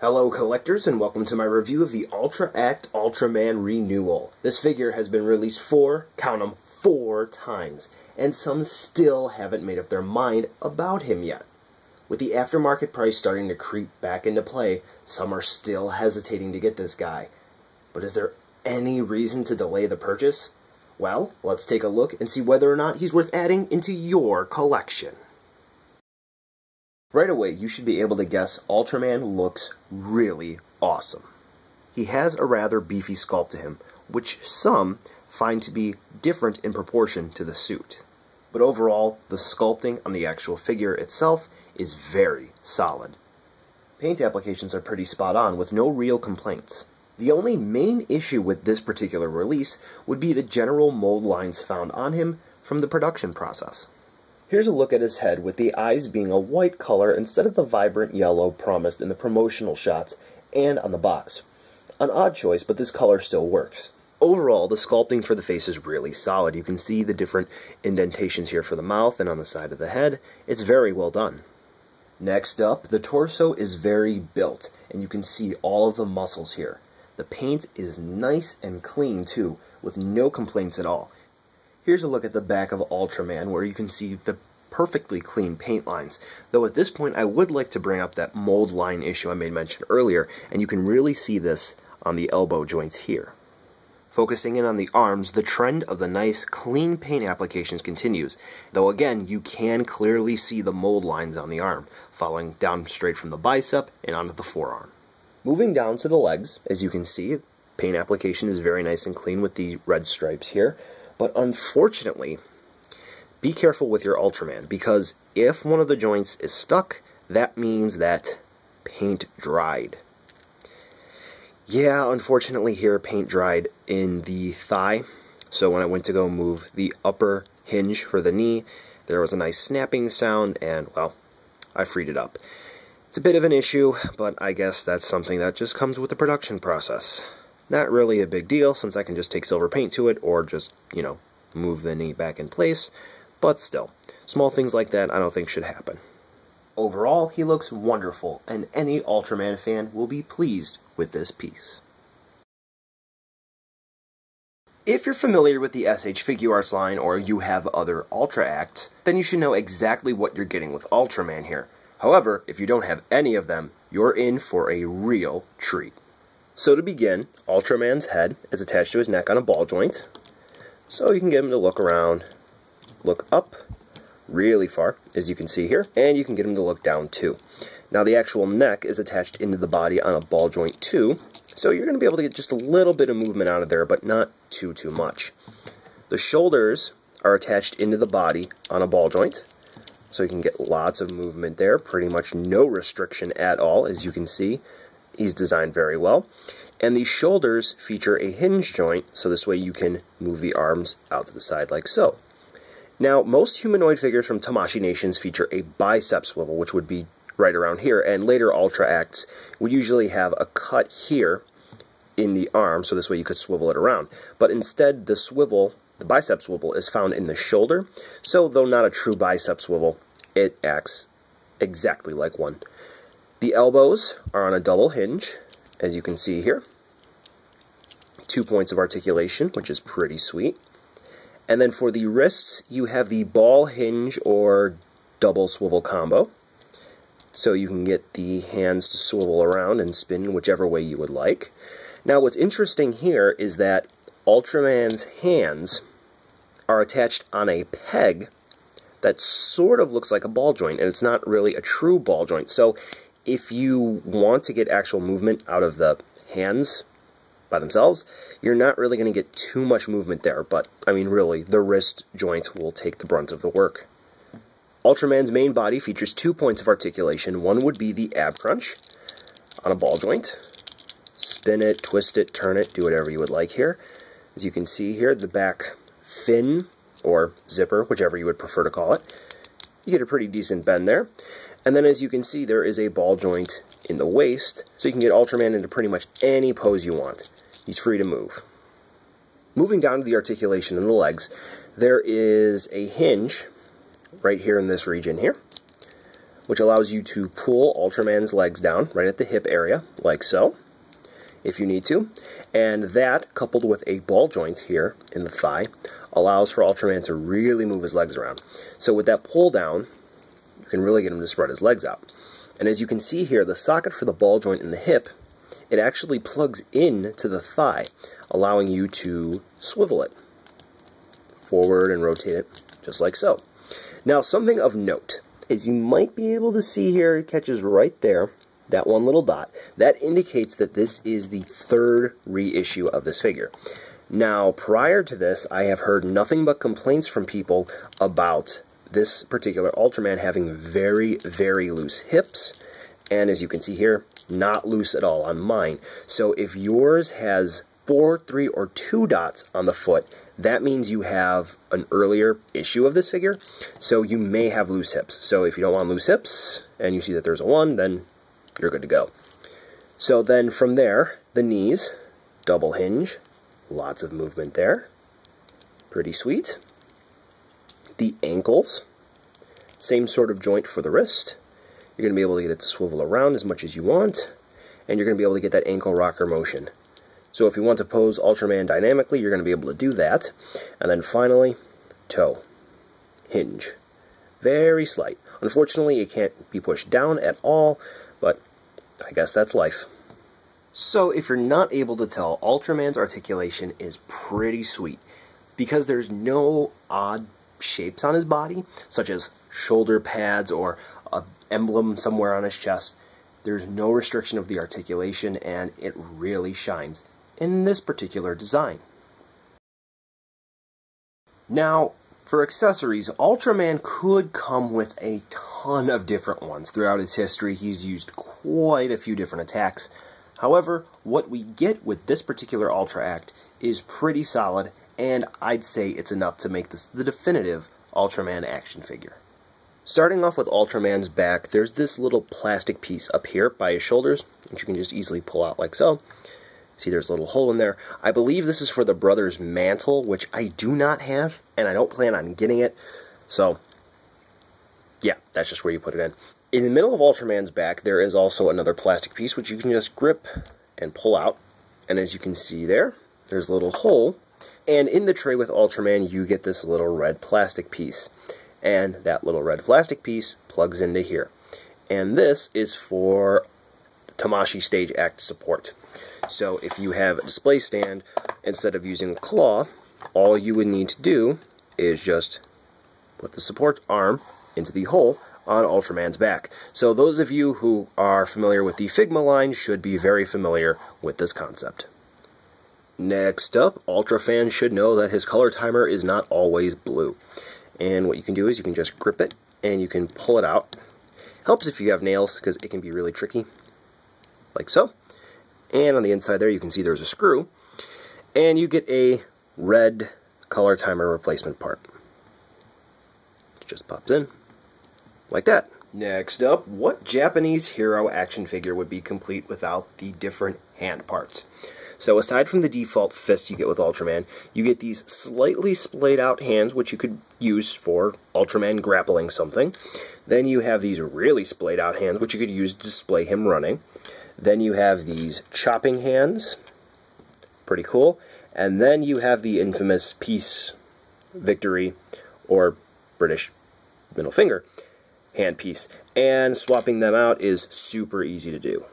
Hello collectors, and welcome to my review of the Ultra Act Ultraman Renewal. This figure has been released count 'em, 4 times, and some still haven't made up their mind about him yet. With the aftermarket price starting to creep back into play, some are still hesitating to get this guy. But is there any reason to delay the purchase? Well, let's take a look and see whether or not he's worth adding into your collection. Right away, you should be able to guess Ultraman looks really awesome. He has a rather beefy sculpt to him, which some find to be different in proportion to the suit. But overall, the sculpting on the actual figure itself is very solid. Paint applications are pretty spot on, with no real complaints. The only main issue with this particular release would be the general mold lines found on him from the production process. Here's a look at his head, with the eyes being a white color instead of the vibrant yellow promised in the promotional shots and on the box. An odd choice, but this color still works. Overall, the sculpting for the face is really solid. You can see the different indentations here for the mouth and on the side of the head. It's very well done. Next up, the torso is very built, and you can see all of the muscles here. The paint is nice and clean too, with no complaints at all. Here's a look at the back of Ultraman, where you can see the perfectly clean paint lines. Though at this point, I would like to bring up that mold line issue I made mention earlier, and you can really see this on the elbow joints here. Focusing in on the arms, the trend of the nice, clean paint applications continues, though again, you can clearly see the mold lines on the arm, following down straight from the bicep and onto the forearm. Moving down to the legs, as you can see, paint application is very nice and clean with the red stripes here. But unfortunately, be careful with your Ultraman, because if one of the joints is stuck, that means that paint dried. Yeah, unfortunately here, paint dried in the thigh. So when I went to go move the upper hinge for the knee, there was a nice snapping sound, and, well, I freed it up. It's a bit of an issue, but I guess that's something that just comes with the production process. Not really a big deal, since I can just take silver paint to it, or just, move the knee back in place, but still, small things like that I don't think should happen. Overall, he looks wonderful, and any Ultraman fan will be pleased with this piece. If you're familiar with the SH Figuarts line, or you have other Ultra Acts, then you should know exactly what you're getting with Ultraman here. However, if you don't have any of them, you're in for a real treat. So to begin, Ultraman's head is attached to his neck on a ball joint, so you can get him to look around, look up really far, as you can see here, and you can get him to look down too. Now the actual neck is attached into the body on a ball joint too, so you're going to be able to get just a little bit of movement out of there, but not too much. The shoulders are attached into the body on a ball joint, so you can get lots of movement there, pretty much no restriction at all, as you can see. He's designed very well. And the shoulders feature a hinge joint, so this way you can move the arms out to the side like so. Now, most humanoid figures from Tamashii Nations feature a bicep swivel, which would be right around here, and later Ultra Acts would usually have a cut here in the arm, so this way you could swivel it around. But instead, the bicep swivel is found in the shoulder, so though not a true bicep swivel, it acts exactly like one. The elbows are on a double hinge, as you can see here. 2 points of articulation, which is pretty sweet. And then for the wrists, you have the ball hinge or double swivel combo. So you can get the hands to swivel around and spin whichever way you would like. Now what's interesting here is that Ultraman's hands are attached on a peg that sort of looks like a ball joint, and it's not really a true ball joint. So if you want to get actual movement out of the hands by themselves, you're not really going to get too much movement there, but, I mean, really, the wrist joint will take the brunt of the work. Ultraman's main body features 2 points of articulation. One would be the ab crunch on a ball joint. Spin it, twist it, turn it, do whatever you would like here. As you can see here, the back fin, or zipper, whichever you would prefer to call it, you get a pretty decent bend there. And then as you can see, there is a ball joint in the waist, so you can get Ultraman into pretty much any pose you want. He's free to move. Moving down to the articulation in the legs, there is a hinge right here in this region here, which allows you to pull Ultraman's legs down right at the hip area, like so, if you need to. And that, coupled with a ball joint here in the thigh, allows for Ultraman to really move his legs around. So with that pull down, you can really get him to spread his legs out. And as you can see here, the socket for the ball joint in the hip, it actually plugs in to the thigh, allowing you to swivel it forward and rotate it just like so. Now, something of note is you might be able to see here, it catches right there, that one little dot. That indicates that this is the third reissue of this figure. Now, prior to this, I have heard nothing but complaints from people about this particular Ultraman having very, very loose hips, and as you can see here, not loose at all on mine. So if yours has 4, 3, or 2 dots on the foot, that means you have an earlier issue of this figure, so you may have loose hips. So if you don't want loose hips, and you see that there's a 1, then you're good to go. So then from there, the knees, double hinge, lots of movement there, pretty sweet. The ankles, same sort of joint for the wrist. You're going to be able to get it to swivel around as much as you want, and you're going to be able to get that ankle rocker motion. So if you want to pose Ultraman dynamically, you're going to be able to do that. And then finally, toe, hinge. Very slight. Unfortunately, it can't be pushed down at all, but I guess that's life. So if you're not able to tell, Ultraman's articulation is pretty sweet, because there's no odd shapes on his body, such as shoulder pads or an emblem somewhere on his chest. There's no restriction of the articulation, and it really shines in this particular design. Now, for accessories, Ultraman could come with a ton of different ones. Throughout his history, he's used quite a few different attacks. However, what we get with this particular Ultra Act is pretty solid, and I'd say it's enough to make this the definitive Ultraman action figure. Starting off with Ultraman's back, there's this little plastic piece up here by his shoulders, which you can just easily pull out like so. See, there's a little hole in there. I believe this is for the brother's mantle, which I do not have, and I don't plan on getting it. So, yeah, that's just where you put it in. In the middle of Ultraman's back, there is also another plastic piece, which you can just grip and pull out. And as you can see there, there's a little hole. And in the tray with Ultraman, you get this little red plastic piece. And that little red plastic piece plugs into here. And this is for Tamashii Stage Act support. So if you have a display stand, instead of using a claw, all you would need to do is just put the support arm into the hole on Ultraman's back. So those of you who are familiar with the Figma line should be very familiar with this concept. Next up, Ultra fans should know that his color timer is not always blue. And what you can do is you can just grip it and you can pull it out. Helps if you have nails, because it can be really tricky, like so. And on the inside there, you can see there's a screw. And you get a red color timer replacement part. It just pops in, like that. Next up, what Japanese hero action figure would be complete without the different hand parts? So aside from the default fists you get with Ultraman, you get these slightly splayed out hands, which you could use for Ultraman grappling something. Then you have these really splayed out hands, which you could use to display him running. Then you have these chopping hands, pretty cool. And then you have the infamous peace, victory, or British middle finger hand piece. And swapping them out is super easy to do.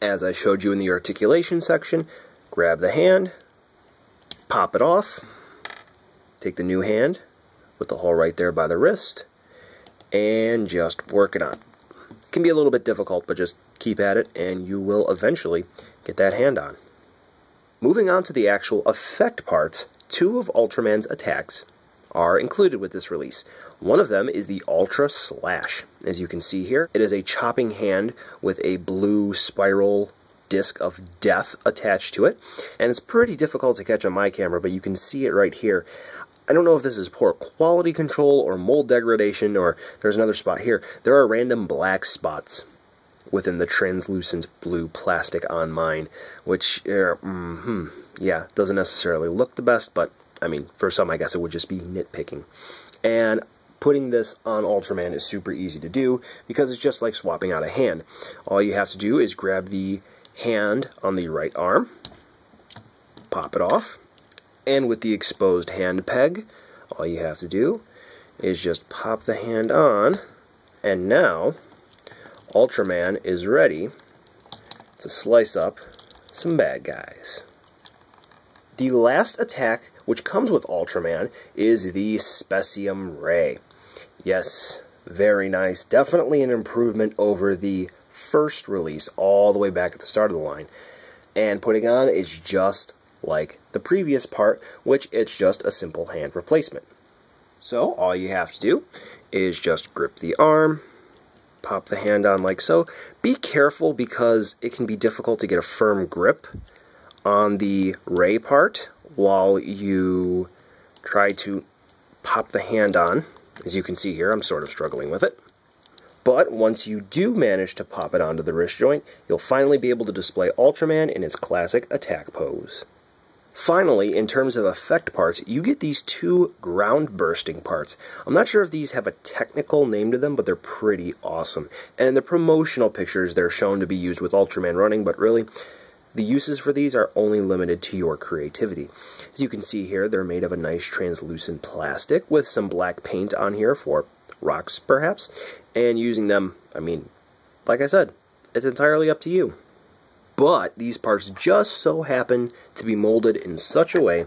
As I showed you in the articulation section, grab the hand, pop it off, take the new hand with the hole right there by the wrist, and just work it on. It can be a little bit difficult, but just keep at it, and you will eventually get that hand on. Moving on to the actual effect parts, 2 of Ultraman's attacks are included with this release. One of them is the Ultra Slash. As you can see here, it is a chopping hand with a blue spiral disc of death attached to it, and it's pretty difficult to catch on my camera, but you can see it right here. I don't know if this is poor quality control or mold degradation, or there's another spot here. There are random black spots within the translucent blue plastic on mine, which, yeah, doesn't necessarily look the best, but, I mean, for some, I guess it would just be nitpicking. And Putting this on Ultraman is super easy to do because it's just like swapping out a hand. All you have to do is grab the hand on the right arm, pop it off, and with the exposed hand peg, all you have to do is just pop the hand on, and now Ultraman is ready to slice up some bad guys. The last attack which comes with Ultraman is the Specium Ray. Yes, very nice. Definitely an improvement over the first release all the way back at the start of the line. And putting on is just like the previous part, which it's just a simple hand replacement. So all you have to do is just grip the arm, pop the hand on like so. Be careful because it can be difficult to get a firm grip on the Ray part while you try to pop the hand on. As you can see here, I'm sort of struggling with it. But once you do manage to pop it onto the wrist joint, you'll finally be able to display Ultraman in his classic attack pose. Finally, in terms of effect parts, you get these two ground bursting parts. I'm not sure if these have a technical name to them, but they're pretty awesome. And in the promotional pictures, they're shown to be used with Ultraman running, but really, the uses for these are only limited to your creativity. As you can see here, they're made of a nice translucent plastic with some black paint on here for rocks, perhaps. And using them, I mean, like I said, it's entirely up to you. But these parts just so happen to be molded in such a way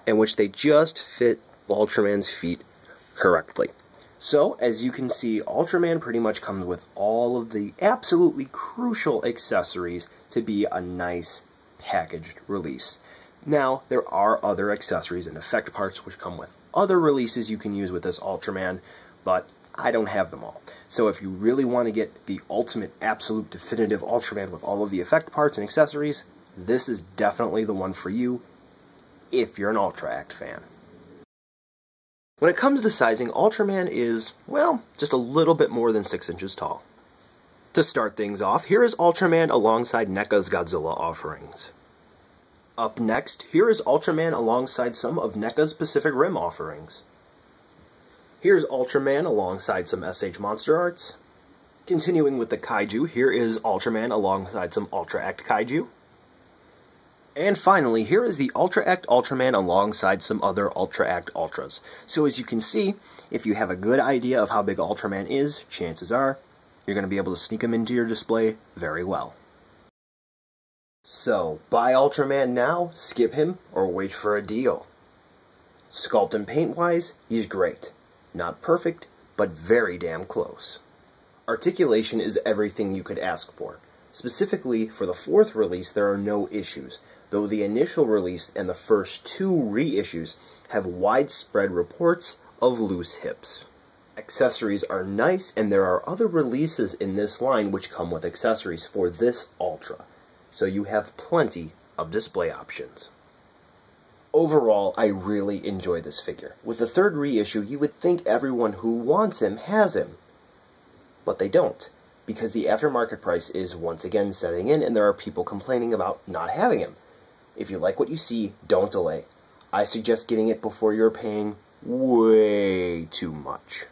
in which they just fit Ultraman's feet correctly. So, as you can see, Ultraman pretty much comes with all of the absolutely crucial accessories to be a nice packaged release. Now, there are other accessories and effect parts which come with other releases you can use with this Ultraman, but I don't have them all. So if you really want to get the ultimate, absolute, definitive Ultraman with all of the effect parts and accessories, this is definitely the one for you if you're an Ultra Act fan. When it comes to sizing, Ultraman is, well, just a little bit more than 6 inches tall. To start things off, here is Ultraman alongside NECA's Godzilla offerings. Up next, here is Ultraman alongside some of NECA's Pacific Rim offerings. Here's Ultraman alongside some SH Monster Arts. Continuing with the Kaiju, here is Ultraman alongside some Ultra Act Kaiju. And finally, here is the Ultra Act Ultraman alongside some other Ultra Act Ultras. So as you can see, if you have a good idea of how big Ultraman is, chances are you're going to be able to sneak him into your display very well. So, buy Ultraman now, skip him, or wait for a deal. Sculpt and paint-wise, he's great. Not perfect, but very damn close. Articulation is everything you could ask for. Specifically, for the 4th release, there are no issues, though the initial release and the first 2 reissues have widespread reports of loose hips. Accessories are nice, and there are other releases in this line which come with accessories for this Ultra, so you have plenty of display options. Overall, I really enjoy this figure. With the 3rd reissue, you would think everyone who wants him has him, but they don't, because the aftermarket price is once again setting in, and there are people complaining about not having him. If you like what you see, don't delay. I suggest getting it before you're paying way too much.